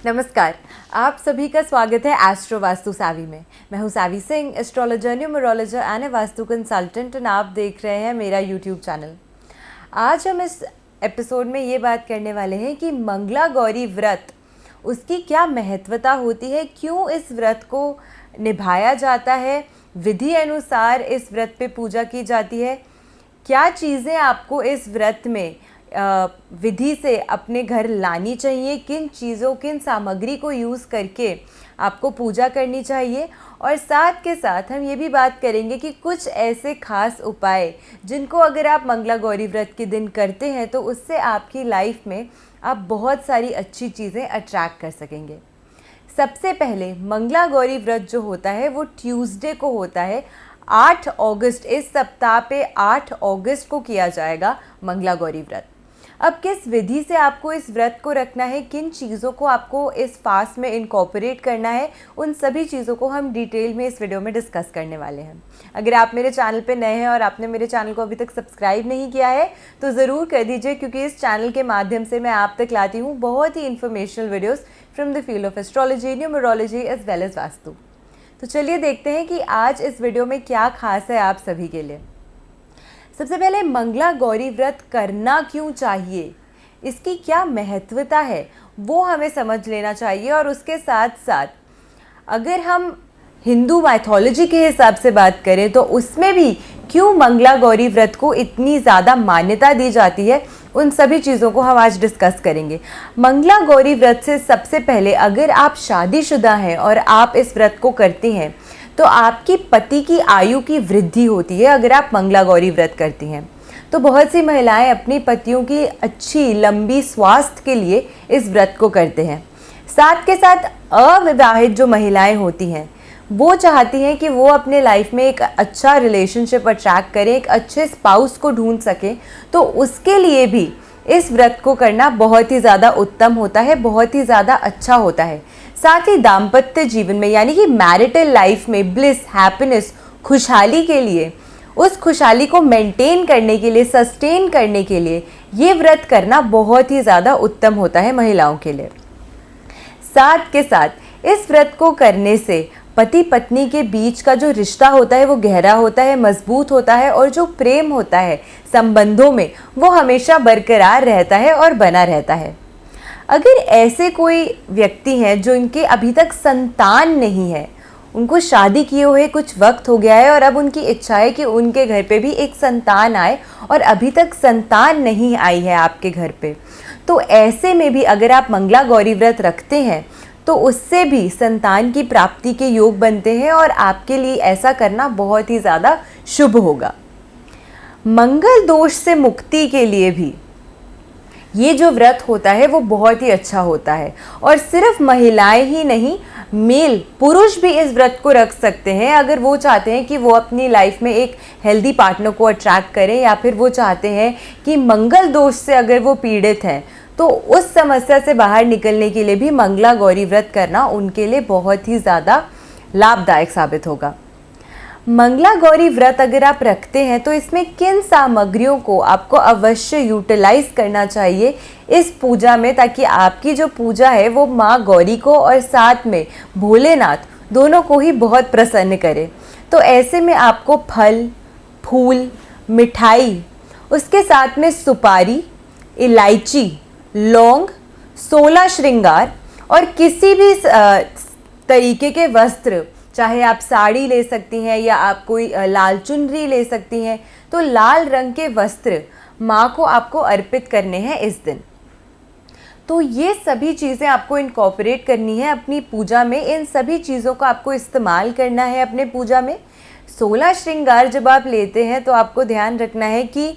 नमस्कार, आप सभी का स्वागत है एस्ट्रो वास्तु सावी में। मैं हूं Saavi Singh, astrologer, numerologer and a Vastu consultant, और आप देख रहे हैं मेरा यूट्यूब चैनल। आज हम इस एपिसोड में ये बात करने वाले हैं कि मंगला गौरी व्रत, उसकी क्या महत्वता होती है, क्यों इस व्रत को निभाया जाता है, विधि अनुसार इस व्रत पे पूजा की जाती है, क्या चीज़ें आपको इस व्रत में विधि से अपने घर लानी चाहिए, किन चीज़ों, किन सामग्री को यूज़ करके आपको पूजा करनी चाहिए। और साथ के साथ हम ये भी बात करेंगे कि कुछ ऐसे खास उपाय जिनको अगर आप मंगला गौरी व्रत के दिन करते हैं तो उससे आपकी लाइफ में आप बहुत सारी अच्छी चीज़ें अट्रैक्ट कर सकेंगे। सबसे पहले मंगला गौरी व्रत जो होता है वो ट्यूसडे को होता है, 8 अगस्त, इस सप्ताह पे 8 अगस्त को किया जाएगा मंगला गौरी व्रत। अब किस विधि से आपको इस व्रत को रखना है, किन चीज़ों को आपको इस फास्ट में इनकॉर्पोरेट करना है, उन सभी चीज़ों को हम डिटेल में इस वीडियो में डिस्कस करने वाले हैं। अगर आप मेरे चैनल पे नए हैं और आपने मेरे चैनल को अभी तक सब्सक्राइब नहीं किया है तो ज़रूर कर दीजिए, क्योंकि इस चैनल के माध्यम से मैं आप तक लाती हूँ बहुत ही informational videos from the field of astrology, numerology as well as Vastu. तो चलिए देखते हैं कि आज इस वीडियो में क्या खास है आप सभी के लिए। सबसे पहले मंगला गौरी व्रत करना क्यों चाहिए, इसकी क्या महत्वता है वो हमें समझ लेना चाहिए। और उसके साथ साथ अगर हम हिंदू माइथोलॉजी के हिसाब से बात करें तो उसमें भी क्यों मंगला गौरी व्रत को इतनी ज़्यादा मान्यता दी जाती है, उन सभी चीज़ों को हम आज डिस्कस करेंगे। मंगला गौरी व्रत से सबसे पहले अगर आप शादीशुदा हैं और आप इस व्रत को करती हैं तो आपकी पति की आयु की वृद्धि होती है। अगर आप मंगला गौरी व्रत करती हैं तो बहुत सी महिलाएं अपनी पतियों की अच्छी लंबी स्वास्थ्य के लिए इस व्रत को करते हैं। साथ के साथ अविवाहित जो महिलाएं होती हैं वो चाहती हैं कि वो अपने लाइफ में एक अच्छा रिलेशनशिप अट्रैक्ट करें, एक अच्छे स्पाउस को ढूंढ सकें, तो उसके लिए भी इस व्रत को करना बहुत ही ज़्यादा उत्तम होता है, बहुत ही ज़्यादा अच्छा होता है। साथ ही दाम्पत्य जीवन में यानी कि मैरिटल लाइफ में ब्लिस, हैप्पीनेस, खुशहाली के लिए, उस खुशहाली को मेंटेन करने के लिए, सस्टेन करने के लिए ये व्रत करना बहुत ही ज़्यादा उत्तम होता है महिलाओं के लिए। साथ के साथ इस व्रत को करने से पति पत्नी के बीच का जो रिश्ता होता है वो गहरा होता है, मजबूत होता है, और जो प्रेम होता है संबंधों में वो हमेशा बरकरार रहता है और बना रहता है। अगर ऐसे कोई व्यक्ति हैं जो इनके अभी तक संतान नहीं है, उनको शादी किए हुए कुछ वक्त हो गया है और अब उनकी इच्छा है कि उनके घर पे भी एक संतान आए और अभी तक संतान नहीं आई है आपके घर पे, तो ऐसे में भी अगर आप मंगला गौरी व्रत रखते हैं तो उससे भी संतान की प्राप्ति के योग बनते हैं और आपके लिए ऐसा करना बहुत ही ज़्यादा शुभ होगा। मंगल दोष से मुक्ति के लिए भी ये जो व्रत होता है वो बहुत ही अच्छा होता है। और सिर्फ महिलाएं ही नहीं, मेल पुरुष भी इस व्रत को रख सकते हैं अगर वो चाहते हैं कि वो अपनी लाइफ में एक हेल्दी पार्टनर को अट्रैक्ट करें, या फिर वो चाहते हैं कि मंगल दोष से अगर वो पीड़ित हैं तो उस समस्या से बाहर निकलने के लिए भी मंगला गौरी व्रत करना उनके लिए बहुत ही ज़्यादा लाभदायक साबित होगा। मंगला गौरी व्रत अगर आप रखते हैं तो इसमें किन सामग्रियों को आपको अवश्य यूटिलाइज करना चाहिए इस पूजा में, ताकि आपकी जो पूजा है वो माँ गौरी को और साथ में भोलेनाथ दोनों को ही बहुत प्रसन्न करे। तो ऐसे में आपको फल, फूल, मिठाई, उसके साथ में सुपारी, इलायची, लौंग, 16 श्रृंगार और किसी भी तरीके के वस्त्र, चाहे आप साड़ी ले सकती हैं या आप कोई लाल चुनरी ले सकती हैं, तो लाल रंग के वस्त्र माँ को आपको अर्पित करने हैं इस दिन। तो ये सभी चीज़ें आपको इनकॉर्पोरेट करनी है अपनी पूजा में, इन सभी चीज़ों को आपको इस्तेमाल करना है अपने पूजा में। 16 श्रृंगार जब आप लेते हैं तो आपको ध्यान रखना है कि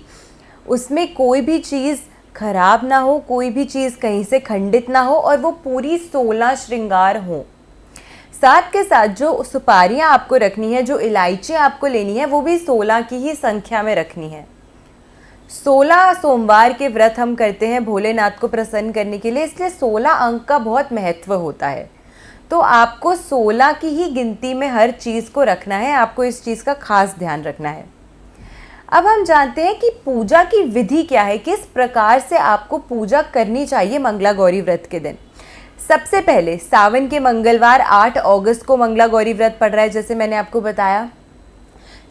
उसमें कोई भी चीज़ खराब ना हो, कोई भी चीज़ कहीं से खंडित ना हो, और वो पूरी 16 श्रृंगार हों। साथ के साथ जो सुपारियाँ आपको रखनी है, जो इलायची आपको लेनी है, वो भी 16 की ही संख्या में रखनी है। 16 सोमवार के व्रत हम करते हैं भोलेनाथ को प्रसन्न करने के लिए, इसलिए 16 अंक का बहुत महत्व होता है। तो आपको 16 की ही गिनती में हर चीज़ को रखना है, आपको इस चीज़ का खास ध्यान रखना है। अब हम जानते हैं कि पूजा की विधि क्या है, किस प्रकार से आपको पूजा करनी चाहिए मंगला गौरी व्रत के दिन। सबसे पहले सावन के मंगलवार 8 अगस्त को मंगला गौरी व्रत पड़ रहा है, जैसे मैंने आपको बताया।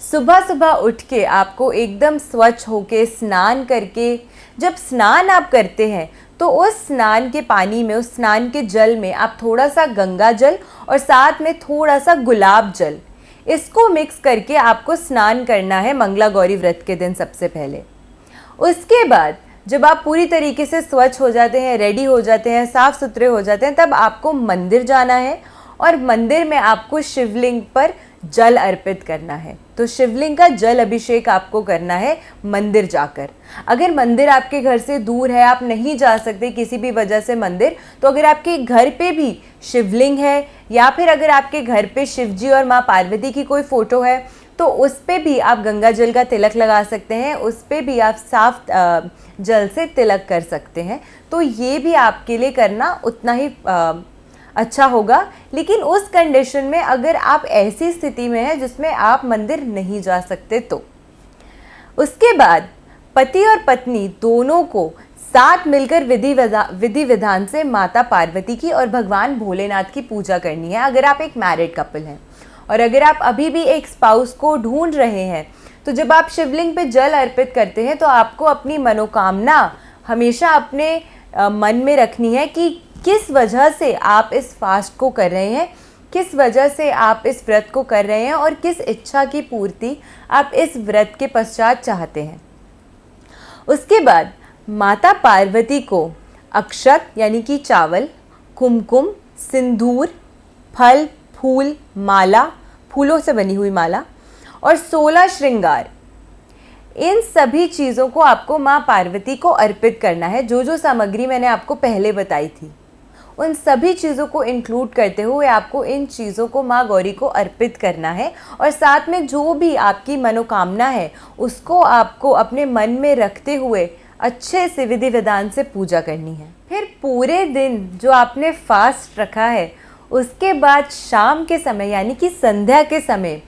सुबह सुबह उठ के आपको एकदम स्वच्छ होके स्नान करके, जब स्नान आप करते हैं तो उस स्नान के पानी में, उस स्नान के जल में आप थोड़ा सा गंगा जल और साथ में थोड़ा सा गुलाब जल, इसको मिक्स करके आपको स्नान करना है मंगला गौरी व्रत के दिन सबसे पहले। उसके बाद जब आप पूरी तरीके से स्वच्छ हो जाते हैं, रेडी हो जाते हैं, साफ़ सुथरे हो जाते हैं, तब आपको मंदिर जाना है और मंदिर में आपको शिवलिंग पर जल अर्पित करना है। तो शिवलिंग का जल अभिषेक आपको करना है मंदिर जाकर। अगर मंदिर आपके घर से दूर है, आप नहीं जा सकते किसी भी वजह से मंदिर, तो अगर आपके घर पे भी शिवलिंग है या फिर अगर आपके घर पे शिवजी और माँ पार्वती की कोई फ़ोटो है तो उस पे भी आप गंगा जल का तिलक लगा सकते हैं, उस पे भी आप साफ जल से तिलक कर सकते हैं। तो ये भी आपके लिए करना उतना ही अच्छा होगा, लेकिन उस कंडीशन में अगर आप ऐसी स्थिति में हैं जिसमें आप मंदिर नहीं जा सकते तो। उसके बाद पति और पत्नी दोनों को साथ मिलकर विधि विधान से माता पार्वती की और भगवान भोलेनाथ की पूजा करनी है, अगर आप एक मैरिड कपल हैं। और अगर आप अभी भी एक स्पाउस को ढूंढ रहे हैं तो जब आप शिवलिंग पे जल अर्पित करते हैं तो आपको अपनी मनोकामना हमेशा अपने मन में रखनी है कि किस वजह से आप इस फास्ट को कर रहे हैं, किस वजह से आप इस व्रत को कर रहे हैं और किस इच्छा की पूर्ति आप इस व्रत के पश्चात चाहते हैं। उसके बाद माता पार्वती को अक्षत यानी कि चावल, कुमकुम, सिंदूर, फल, फूल, माला, फूलों से बनी हुई माला और 16 श्रृंगार, इन सभी चीज़ों को आपको माँ पार्वती को अर्पित करना है। जो जो सामग्री मैंने आपको पहले बताई थी उन सभी चीज़ों को इंक्लूड करते हुए आपको इन चीज़ों को माँ गौरी को अर्पित करना है और साथ में जो भी आपकी मनोकामना है उसको आपको अपने मन में रखते हुए अच्छे से विधि विधान से पूजा करनी है। फिर पूरे दिन जो आपने फास्ट रखा है उसके बाद शाम के समय यानी कि संध्या के समय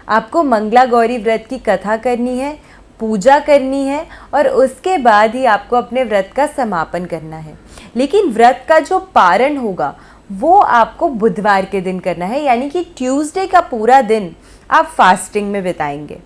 आपको मंगला गौरी व्रत की कथा करनी है, पूजा करनी है और उसके बाद ही आपको अपने व्रत का समापन करना है। लेकिन व्रत का जो पारण होगा वो आपको बुधवार के दिन करना है, यानी कि ट्यूसडे का पूरा दिन आप फास्टिंग में बिताएंगे।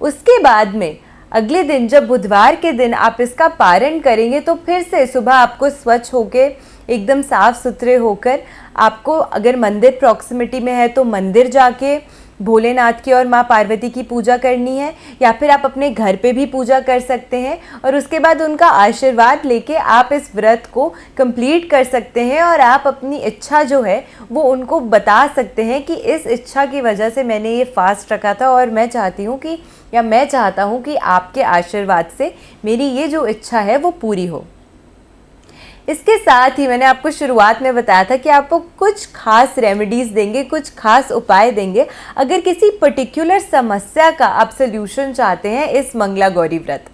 उसके बाद में अगले दिन जब बुधवार के दिन आप इसका पारण करेंगे तो फिर से सुबह आपको स्वच्छ होके एकदम साफ़ सुथरे होकर आपको, अगर मंदिर प्रॉक्सिमिटी में है तो मंदिर जाके भोलेनाथ की और माँ पार्वती की पूजा करनी है, या फिर आप अपने घर पे भी पूजा कर सकते हैं और उसके बाद उनका आशीर्वाद लेके आप इस व्रत को कंप्लीट कर सकते हैं और आप अपनी इच्छा जो है वो उनको बता सकते हैं कि इस इच्छा की वजह से मैंने ये फास्ट रखा था और मैं चाहती हूँ कि, या मैं चाहता हूँ कि आपके आशीर्वाद से मेरी ये जो इच्छा है वो पूरी हो। इसके साथ ही मैंने आपको शुरुआत में बताया था कि आपको कुछ खास रेमेडीज़ देंगे, कुछ खास उपाय देंगे अगर किसी पर्टिकुलर समस्या का आप सल्यूशन चाहते हैं इस मंगला गौरी व्रत।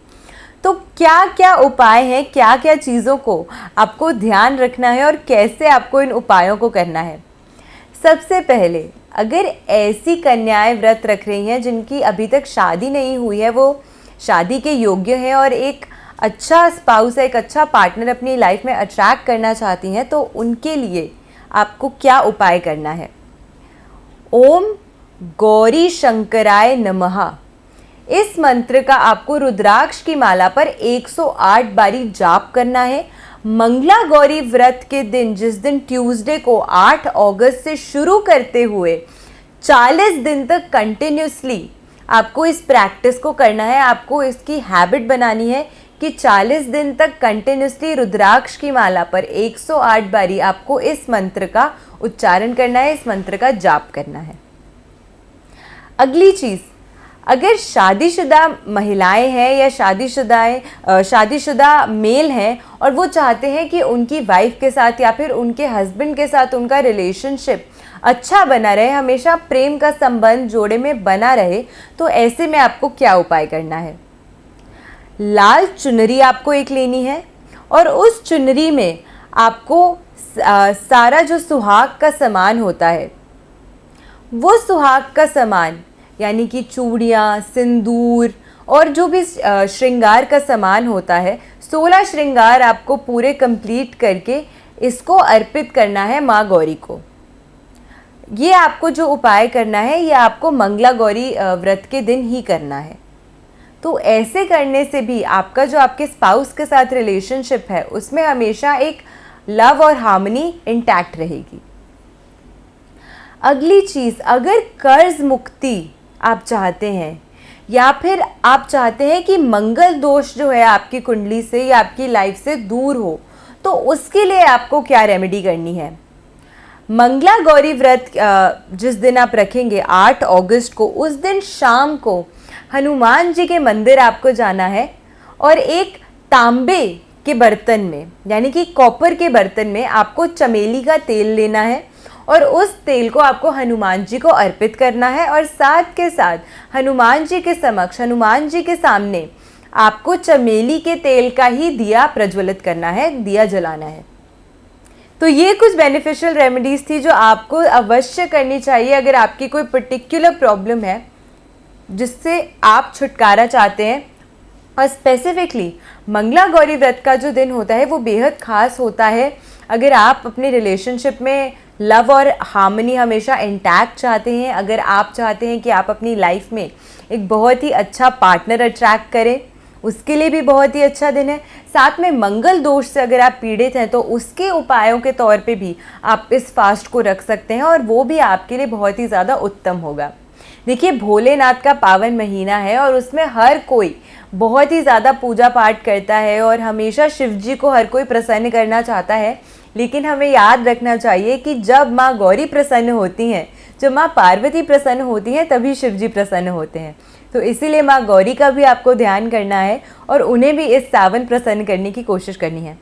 तो क्या क्या उपाय हैं, क्या क्या चीज़ों को आपको ध्यान रखना है और कैसे आपको इन उपायों को करना है। सबसे पहले, अगर ऐसी कन्याएं व्रत रख रही हैं जिनकी अभी तक शादी नहीं हुई है, वो शादी के योग्य हैं और एक अच्छा स्पाउस है, एक अच्छा पार्टनर अपनी लाइफ में अट्रैक्ट करना चाहती हैं, तो उनके लिए आपको क्या उपाय करना है। ओम गौरी शंकराय नमः, इस मंत्र का आपको रुद्राक्ष की माला पर 108 बारी जाप करना है। मंगला गौरी व्रत के दिन, जिस दिन ट्यूसडे को 8 अगस्त से शुरू करते हुए 40 दिन तक कंटिन्यूसली आपको इस प्रैक्टिस को करना है। आपको इसकी हैबिट बनानी है कि 40 दिन तक कंटिन्यूसली रुद्राक्ष की माला पर 108 बारी आपको इस मंत्र का उच्चारण करना है, इस मंत्र का जाप करना है। अगली चीज़, अगर शादीशुदा महिलाएं हैं या शादीशुदा मेल हैं और वो चाहते हैं कि उनकी वाइफ के साथ या फिर उनके हस्बैंड के साथ उनका रिलेशनशिप अच्छा बना रहे, हमेशा प्रेम का संबंध जोड़े में बना रहे, तो ऐसे में आपको क्या उपाय करना है। लाल चुनरी आपको एक लेनी है और उस चुनरी में आपको सारा जो सुहाग का सामान होता है, वो सुहाग का सामान यानी कि चूड़ियाँ, सिंदूर और जो भी श्रृंगार का सामान होता है, 16 श्रृंगार आपको पूरे कंप्लीट करके इसको अर्पित करना है माँ गौरी को। ये आपको जो उपाय करना है ये आपको मंगला गौरी व्रत के दिन ही करना है। तो ऐसे करने से भी आपका जो आपके स्पाउस के साथ रिलेशनशिप है उसमें हमेशा एक लव और हार्मनी इंटैक्ट रहेगी। अगली चीज़, अगर कर्ज मुक्ति आप चाहते हैं या फिर आप चाहते हैं कि मंगल दोष जो है आपकी कुंडली से या आपकी लाइफ से दूर हो, तो उसके लिए आपको क्या रेमेडी करनी है। मंगला गौरी व्रत जिस दिन आप रखेंगे 8 अगस्त को, उस दिन शाम को हनुमान जी के मंदिर आपको जाना है और एक तांबे के बर्तन में यानी कि कॉपर के बर्तन में आपको चमेली का तेल लेना है और उस तेल को आपको हनुमान जी को अर्पित करना है और साथ के साथ हनुमान जी के समक्ष, हनुमान जी के सामने आपको चमेली के तेल का ही दिया प्रज्वलित करना है, दिया जलाना है। तो ये कुछ बेनिफिशियल रेमेडीज़ थी जो आपको अवश्य करनी चाहिए अगर आपकी कोई पर्टिकुलर प्रॉब्लम है जिससे आप छुटकारा चाहते हैं। और स्पेसिफिकली मंगला गौरी व्रत का जो दिन होता है वो बेहद ख़ास होता है अगर आप अपने रिलेशनशिप में लव और हार्मनी हमेशा इंटैक्ट चाहते हैं, अगर आप चाहते हैं कि आप अपनी लाइफ में एक बहुत ही अच्छा पार्टनर अट्रैक्ट करें, उसके लिए भी बहुत ही अच्छा दिन है। साथ में मंगल दोष से अगर आप पीड़ित हैं तो उसके उपायों के तौर पे भी आप इस फास्ट को रख सकते हैं और वो भी आपके लिए बहुत ही ज़्यादा उत्तम होगा। देखिए, भोलेनाथ का पावन महीना है और उसमें हर कोई बहुत ही ज़्यादा पूजा पाठ करता है और हमेशा शिव जी को हर कोई प्रसन्न करना चाहता है। लेकिन हमें याद रखना चाहिए कि जब माँ गौरी प्रसन्न होती हैं, जब माँ पार्वती प्रसन्न होती हैं, तभी शिव जी प्रसन्न होते हैं। तो इसीलिए माँ गौरी का भी आपको ध्यान करना है और उन्हें भी इस सावन प्रसन्न करने की कोशिश करनी है।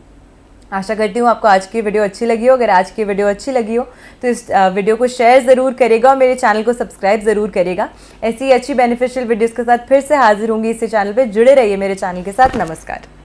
आशा करती हूँ आपको आज की वीडियो अच्छी लगी हो। अगर आज की वीडियो अच्छी लगी हो तो इस वीडियो को शेयर ज़रूर करेगा और मेरे चैनल को सब्सक्राइब ज़रूर करेगा। ऐसी अच्छी बेनिफिशियल वीडियोज़ के साथ फिर से हाजिर होंगी इसी चैनल पे। जुड़े रहिए मेरे चैनल के साथ। नमस्कार।